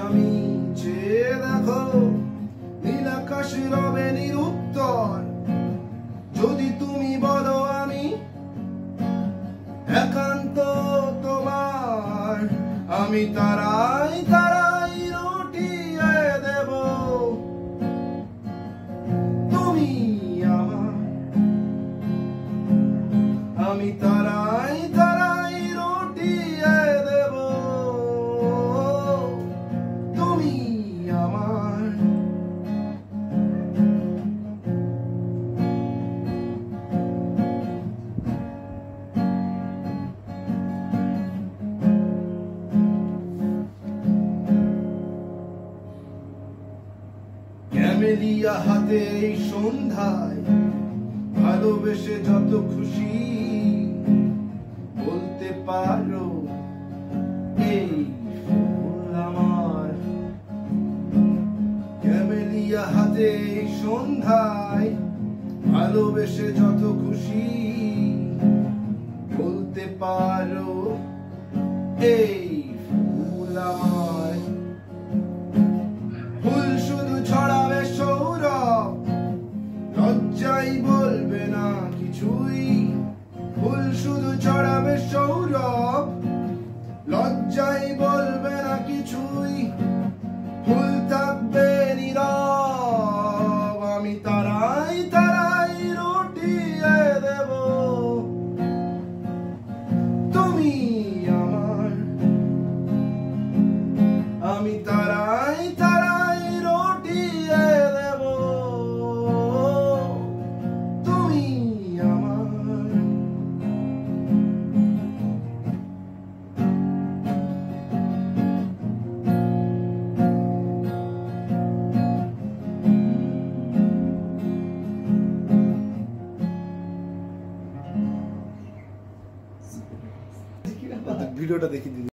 আমি চেয়ে দেখো নীল আকাশ রবে নিরুত্তর যদি তুমি বলো আমি একান্ত তোমার আমি তারাই তারাই রটিয়ে দেব তুমি আমার আমি তারাই তারাই রটিয়ে দেব তুমি আমার ক্যামেলিয়া হাতে এই সন্ধ্যায় ভালোবেসে যত খুশি বলতে পারো এই ফুল আমার ক্যামেলিয়া হাতে এই সন্ধ্যায় ভালোবেসে যত খুশি বলতে পারো এই ফুল আমার ফুল শুধু ছড়াবে সৌরভ লজ্জাই বলবে না কিছুই ফুল শুধু ছড়াবে সৌরভ লজ্জাই বলবে না কিছুই ফুল থাকবে নীরব আমি তারাই তারাই রটিয়ে দেব তুমি আমার আমি তারাই তারাই রটিয়ে দেব তুমি আমার ভিডিওটা দেখি দিদি।